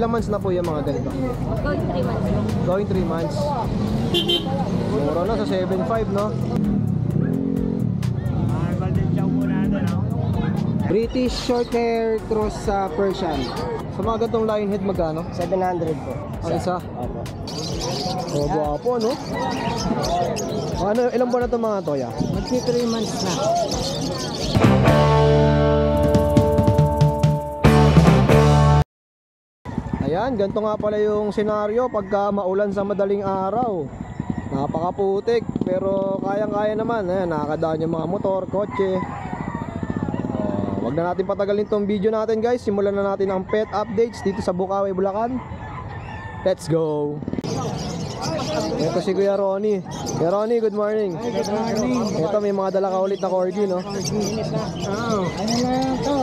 Ilang months na po yung mga ganito? Going 3 months. Going 3 months. Mura na sa 7.5, no? British short hair cross sa Persian. Sa mga gantong lion head magkano? 700 po. Ang isa? Opo. Oh, guwapo, no? Ano, ilang buwan na ito mga toya? Magsi 3 months na. Ayan, ganito nga pala yung senaryo pagka maulan sa madaling araw. Napakaputik, pero kayang-kaya naman. Ayan, nakakadaan yung mga motor, kotse. Wag na natin patagalin tong video natin, guys. Simulan na natin ang pet updates dito sa Bukawi, Bulacan. Let's go. Ito si Kuya Ronnie. Kuya Ronnie, good morning. Hi, good morning. Ito may mga dala ka ulit na corgi, no? Oh, ano na yan to?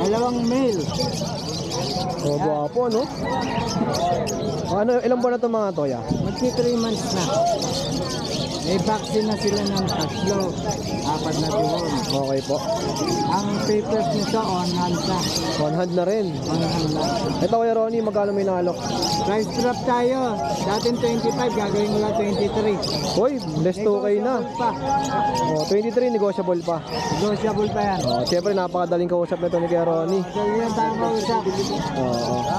Dalawang male. Oh, guwapo, no? Ano, ilang buwan na ito mga toya? Magsi 3 months na. May vaccine na sila ng 3, 4 na buwan. Okay po. Ang papers nito on hand na. On hand na rin. On hand na. Ito Kuya Ronnie, magkano may nalok? Price drop tayo. Dating 25, gagawin mo lang 23. Hoy, less 2K na. Negotiable pa. Oh, 23, negotiable pa. Negotiable pa yan. Oh, siyempre napakadaling kausap nito ni Kuya Ronnie. Dali yan tayo kausap.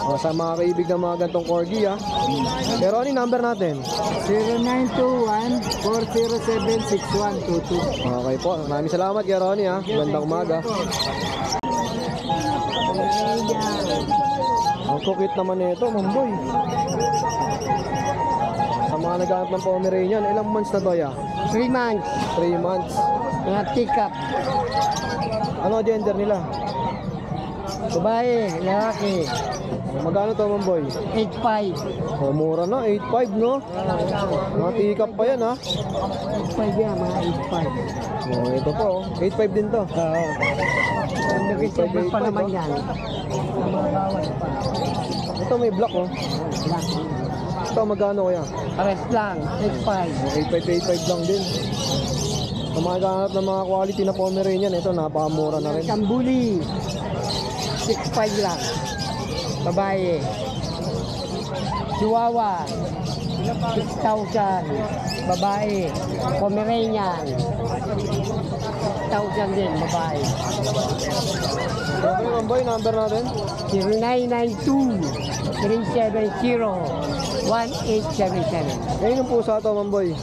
Oh, sa mga kaibig ng mga gantong corgi, ha. Kuya Ronnie, number natin. 0921-407-6122. Okay po, maraming salamat Kuya Ronnie, ha. Magandang umaga. Ang kukit naman nito, Mamboy. Sa mga naghahanap ng Pomeranian, ilang months na to, ya? 3 months. 3 months. Mga teacup. Ano gender nila? Babae, lalaki. Magkano to, Mamboy? 8.5. Oh, mura na, 8.5, no? Mga tikap pa yan, ha? 8.5 yan, mga 8.5. Oh, ito po, 8.5 din to. Oo. Negotiable pa naman yan. Mababawas pa. Ito may black, oh. Lang. Ito, magkano kaya? Pares lang, 8.5. 8.5 lang din. Sa mga naghahanap ng mga quality na Pomeranian, ito napakamura na rin. Kambuli, 6.5 lang. Babae. Chihuahua, 6,000. Babae. Pomeranian, 6,000 din, babae. Okay, Mamboy, number natin? 0992-370-1877. Ngayon yung pusa to, Mamboy.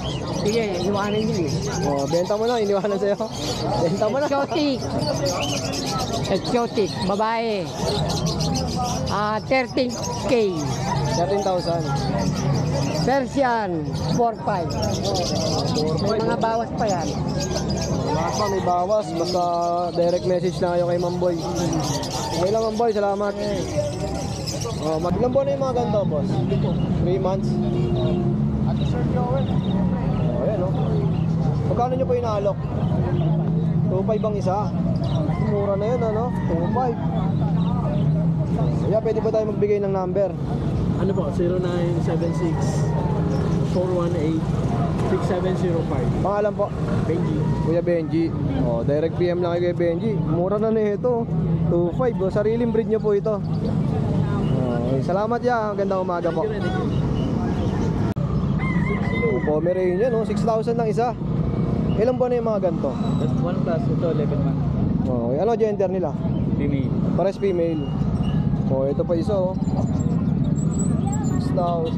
Sige, iniwanan yun eh. Oh, benta mo na, iniwanan sa'yo. Benta mo na. Exotic. Exotic, babae. 13K. 13,000. Persian, 4.5. May mga bawas pa yan. Wala pa, may bawas. Basta direct message na kayo kay Mamboy. Okay lang, Mamboy. Salamat. Oh, ilang buwan na yung mga ganito, boss? 3 months. Ate Sir Joel. Oh, yan, oh. Magkano nyo po inaalok? 2.5 ang isa. Mura na yun, ano? 2.5. Kaya pwede ba tayo magbigay ng number? Ano po? 0976-418-6705. Pangalan po? Benji. Kuya Benji. Oh, direct PM lang kay Kuya Benji. Mura na nito. 2.5. Oh, sariling breed nyo po ito. Oh, salamat ya. Gandang umaga po. Pomeranian, no? 6,000 lang isa. Ilang buwan na yung mga ganito? 1 plus ito, 11 months. Oh, ano gender nila? Female. Pares female. Oh, ito pa isa, oh. 6,000.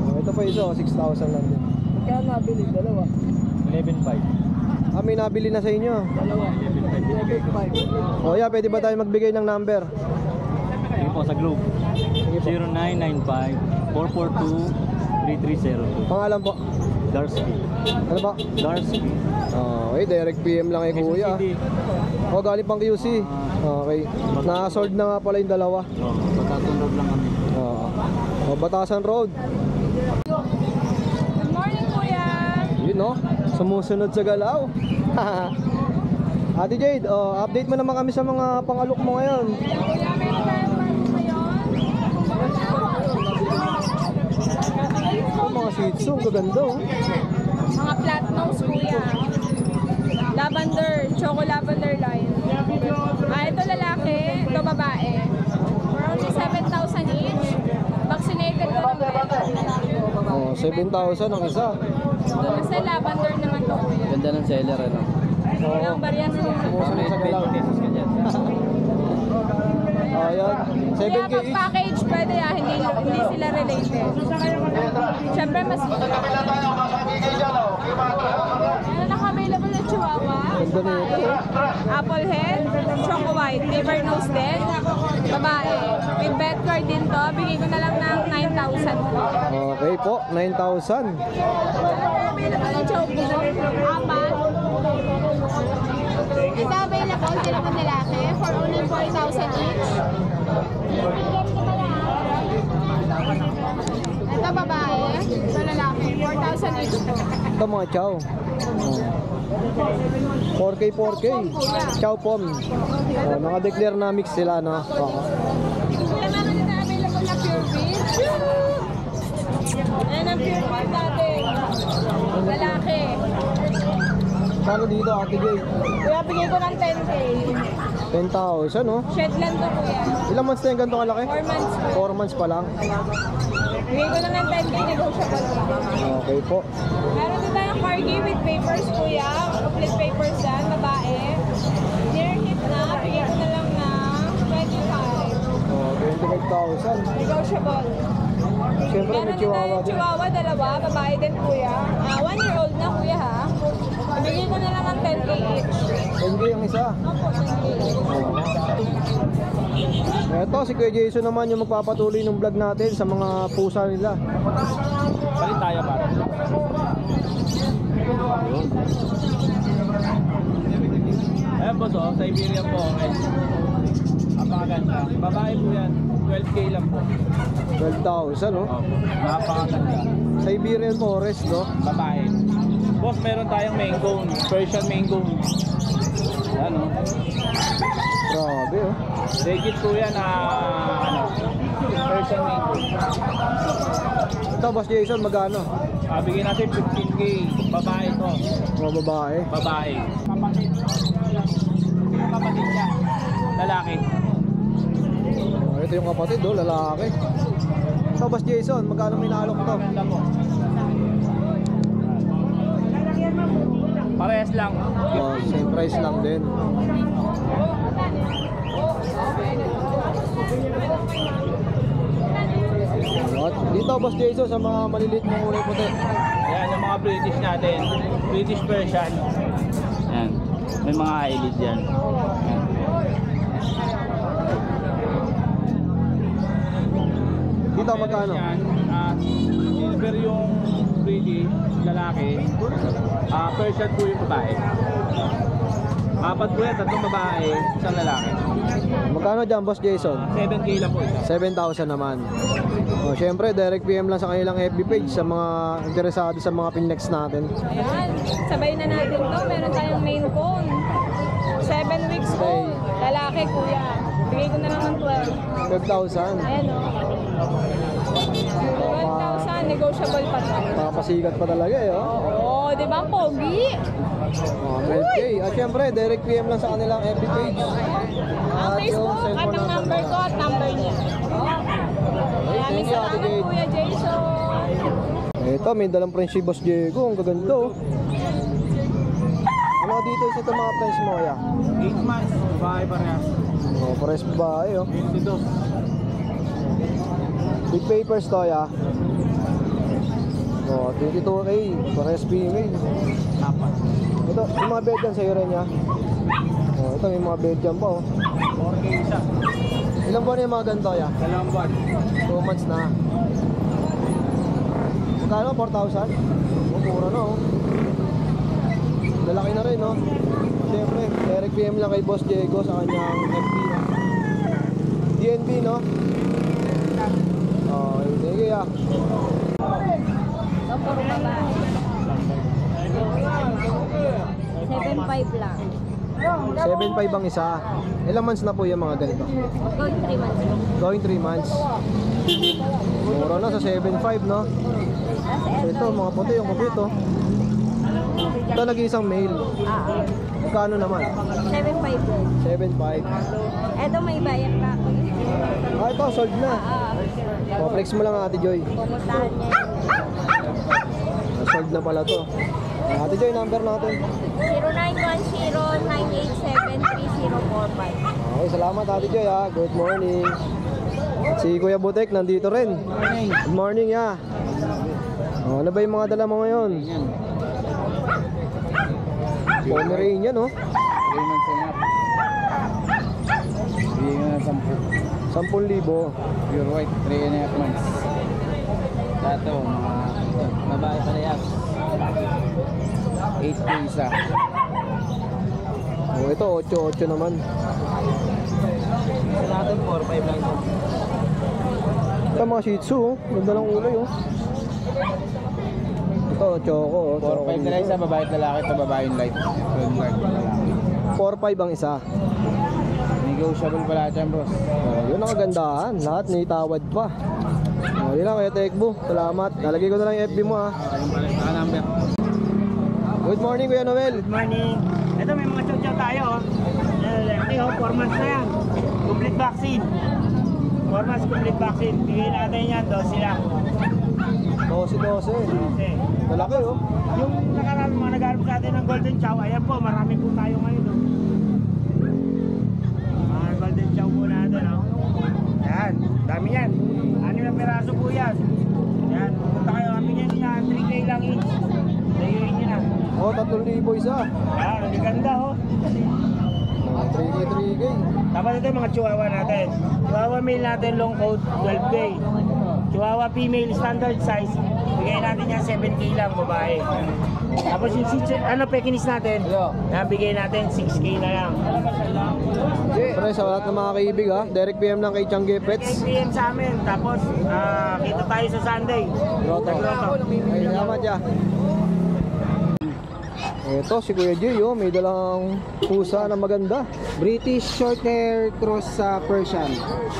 Oh, ito pa isa, oh. 6,000 lang din. Kaya nabili, dalawa. 11.5. Ah, may nabili na sa inyo. Dalawa. 11.5. Oh, yeah, pwede ba tayo magbigay ng number? Sige po sa Globe. Sige po. 0995-442-3302. Pangalan po? Darsky. Ano ba? Darsky. Oh, okay, direct PM lang kay Kuya. City. Oh, galing pang QC. Okay. Na-sold na nga pala yung dalawa. Oo, pagkatulog lang kami. Oh, Batasan Road. Good morning, Kuya! Yun, no? Sumusunod sa galaw. Ate Jade, update mo naman kami sa mga pangalok mo ngayon. Kuya, may requirement ngayon. Oh, mga Shih Tzu, gaganda, oh. Mga flat nose, Kuya. Lavender, choco lavender line. Ito lalaki, ito babae. For only 7,000 7,000 ang isa. Kasi lavender naman to kuya. Ganda ng seller, ano? Walang variation. Sumusunod sa galaw. Pesos ka dyan. Ayan, Kaya 7K pag each. package pwede hindi sila related. Siyempre mas meron ako available na chihuahua. Ganda na ito. Apple head, choco white, liver nose din, babae. With vet card din to, bigay ko na lang ng 9,000 po. Okay po, 9,000. Available na choco, apat. Ito available, sila po lalaki, for only 4,000 each. Ito babae, ito lalaki, 4,000 each po. Ito mga chow. 4K, 4K. Chow pom. Naka-declare na mix sila, no? Oo. Kaya meron din na available na pure fish. Ayan ang pure fish natin. Lalaki. Kano dito, Ate Jay? Kuya, bigay ko ng 10K. 10,000, no? Shetland to kuya. Ilang months na yung ganito kalaki? 4 months po. 4 months pa lang. Bigay ko lang ng 10K, negotiable pa. Okay po. Meron din tayong corgi with papers kuya. Complete papers yan, babae. Near hit na, bigay ko na lang ng 25. 25,000. Negotiable. Siyempre, Meron may din chihuahua tayong din. chihuahua, dalawa, babae din kuya. 1-year-old na kuya ha. Ibigay ko na lang ng 10K each. 10K ang isa. Opo, 10K. Eto, si Kuya Jason naman yung magpapatuloy ng vlog natin sa mga pusa nila. Palit tayo, para. Ayan boss, oh, Siberian po. Okay. Napakaganda. Babae po yan. 12K lang po. 12,000, no? Oh, napakaganda. Siberian Forest, no? Babae. Boss, meron tayong main cone. Persian main cone. Ayan, oh. Grabe, oh. Legit po yan na Persian main cone. Ito, Boss Jason, magano? Bigyan natin 15K. Babae to. Mga babae. Babae. Kapatid. Kapatid niya. Lalaki. Ito yung kapatid, oh, lalaki. Ito, Boss Jason, magkano may naalok to? Maganda po. Parehas lang. Oh, same price lang din. At dito, Boss Jason, sa mga maliliit na kulay puti. Ayan yung mga British natin. British Persian. Ayan. May mga eyelid yan. Ayan. Dito, magkano? Yan, silver yung British, lalaki. Persian po yung babae. Apat po yan, tatlong babae, isang lalaki. Magkano dyan, Boss Jason? 7K lang po isa. 7,000 naman. O, syempre, direct PM lang sa kanilang FB page sa mga interesado sa mga pinex natin. Ayan, sabay na natin to. Meron tayong main cone. 7 weeks old. Lalaki kuya. Bigay ko na lang ng 12. 12,000. Ayan o. 12,000, negotiable pa to. Papasikat pa talaga eh, oh. Oo, di ba? Pogi. Oh, 12K. At syempre, direct PM lang sa kanilang FB page. Ang Facebook at ang number ko at number niya. Maraming Thank you, Ate salamat Jade. Kuya Jason. Ito, may dalang French si Boss Diego. Ang gaganda, oh. Ano dito sa itong mga French mo, ya? 8 months, babae parehas. Oh, pares babae, oh. 22. Big papers to, ya. Oh, 22K. Pares female. Apat. Ito, yung mga bed dyan sa'yo rin, ya. Oh, ito, may mga bed dyan pa, oh. 4K isa. Ilang buwan na yung mga ganito, ya? 2 buwan. 2 months na. Magkano? 4,000? Oh, mura na, oh. Lalaki na rin, no? Siyempre, direct PM lang kay Boss Diego sa kanyang FB, no? DNB, no? Oh, sige, ya. Ito, puro babae. 7.5 lang. 7.5 ang isa. Ilang months na po yung mga ganito? Going 3 months. Going 3 months. Mura na sa 7.5, no? So ito, mga puti, yung puti ito. Ito, nag-iisang male. Magkano naman? 7.5 lang. 7.5. Ito may bayad pa ako. Ah, ito, sold na. O, flex mo lang, Ate Joy. Pumuntahan niya. Sold na pala to. Ate Joy, number natin. 0910-987-3045. Okay, salamat Ate Joy ha. Good morning. Si Kuya Butek nandito rin. Good morning ya. Oh, ano ba yung mga dala mo ngayon? Pomeranian no? 3 months and up. Bigyan na 10,000. Pure white, 3.5 months. Dato, mga babae parehas. 8K isa. Oh, ito 8-8 naman. Sa natin 4-5 lang ito. Ito mga Shih Tzu, oh. Ganda ng ulay oh. Ito choco oh. 4-5 na lang isa, babae at lalaki. Ito babae yung light. 12 card lalaki. 4-5 ang isa. Negotiable pala dyan, boss. Oh, yun ang kagandahan. Lahat may tawad pa. Oh, yun lang Kuya Tekbo. Salamat. Nalagay ko na lang yung FB mo ha. Number. Good morning Kuya Noel. Good morning. Ito may mga chow-chow tayo. Ito 4 months na yan. Complete vaccine. 4 months complete vaccine. Bigay natin yan, 12 lang. 12. Okay. Malaki oh. Yung nakaraan mga nagharap sa atin ng golden chow, ayan po, marami po tayo ngayon. Oh. Mga golden chow po natin. Oh. Yan, dami yan. 6 na peraso po yan. Yan, pupunta kayo. Kami yan na 3K lang each. Layuin nyo na. Oh, 3,000 isa. Yan, ang ganda oh. 3K. Tapos ito yung mga chihuahua natin. Chihuahua male natin long coat, 12K. Chihuahua female standard size, bigay natin yan 7K lang babae. Tapos yung Pekinis natin, bigay natin 6K na lang. Pre, sa lahat ng mga kaibig ha. Direct PM lang kay Changi Pets. 10 PM sa amin, tapos kita tayo sa Sunday. Grotto. Grotto. Ay, salamat ya. Ito si Kuya Jay oh, may dalang pusa na maganda. British short hair cross sa Persian.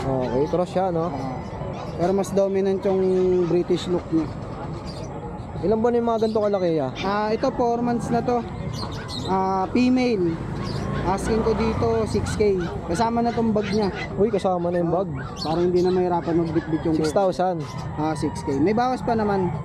Okay, cross siya no. Pero mas dominant yung British look niya. Ilan ba na yung mga ganito kalaki ya? Ito 4 months na to. Female. Asking ko dito 6K. Kasama na tong bag niya. Uy, kasama na yung bag. Para hindi na mahirapan magbitbit yung 6,000. 6K. May bawas pa naman.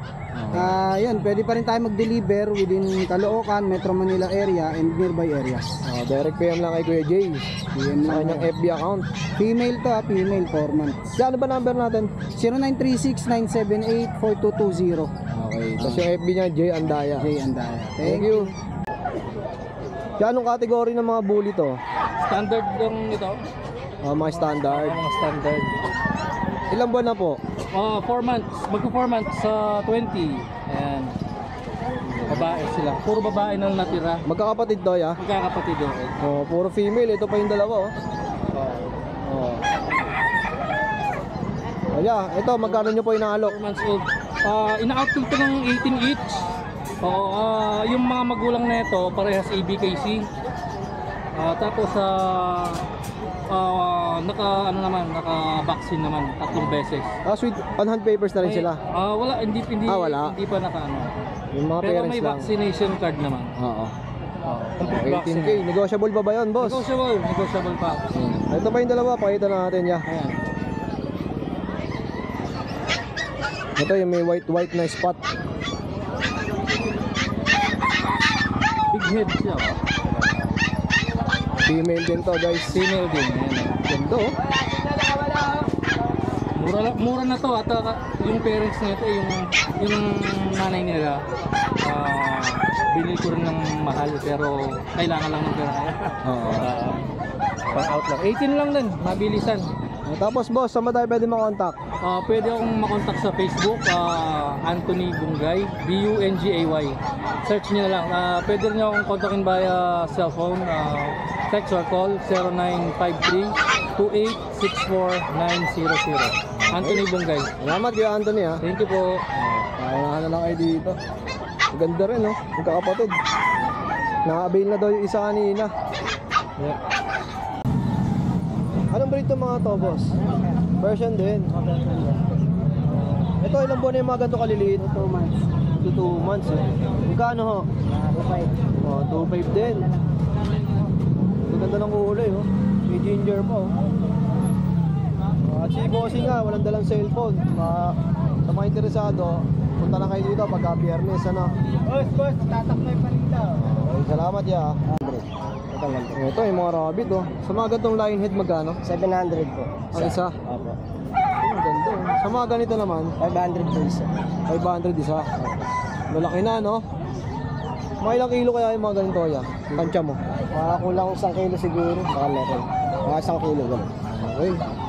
Yun, pwede pa rin tayo mag-deliver within Caloocan, Metro Manila area and nearby areas. Direct PM lang kay Kuya Jay. Yan Sa lang. kanyang FB account. Female to female 4 months. Ano ba number natin? 0936-978-4220. Okay. Tapos yung FB niya, Jay Andaya. Jay Andaya. Thank you. Anong kategory ng mga bully to? Standard yung ito. Mga standard. Mga standard. Ilang buwan na po? 4 months. Magko 4 months sa 20. Ayan. Babae sila. Puro babae nang natira. Magkakapatid to ya? Magkakapatid din. Oh, puro female. Ito pa yung dalawa oh. Oh. Kaya, ito magkano nyo po inaalok? 4 months old. Ina-out ito ng 18 each. Oo, yung mga magulang na ito, parehas ABKC. Tapos naka-vaccine naman 3 beses. Sweet, on-hand papers na rin sila. Wala, hindi wala. hindi pa naka-ano. Yung mga Pero parents may lang. vaccination card naman. Oo. Complete vaccine. 18K. Negotiable pa ba yun, boss? Negotiable pa. Ito pa yung dalawa. Pakita na natin ya. Ayan. Ito yung may white na spot. Big head siya. Female din to guys. Female din. Ayan. Ganda oh. Mura na to at yung parents nito yung nanay nila binili ko rin ng mahal pero kailangan lang ng pera. Oo. Pang out lang. 18 lang din, mabilisan. Tapos boss, saan ba tayo pwede makontak? Pwede akong makontak sa Facebook, Anthony Bungay, B-U-N-G-A-Y. Search niyo na lang. Pwede rin akong kontakin via cellphone, text or call 0953-2864-900. Anthony Bungay. Salamat kay Anthony ha. Thank you po. Paunahan na lang kayo dito. Ganda rin no, magkakapatid. Naka-avail na daw yung isa kanina. Yeah. Anong breed to mga to boss? Persian din. Ito ilang buwan na yung mga ganito kaliliit? 2 months. 2 months eh. Magkano ho? 2.5 din. Ang ganda ng kulay oh. May ginger pa oh. At si Bossing nga, walang dalang cellphone. Sa mga interesado, punta lang kayo dito pagka biyernes, ano? Boss, tatakbay pa rin daw. Okay, salamat ya. Ito yung mga rabbit, oh. Sa mga gantong lion head, magkano? 700 po. Ang isa? Opo. Ang ganda, oh. Sa mga ganito naman, 500 po isa. 500 isa. Lalaki na, no? Mga ilang kilo kaya yung mga ganito, ya? Tansya mo. Mga kulang 1 kilo siguro. Baka meron. Mga 1 kilo gano'n. Okay.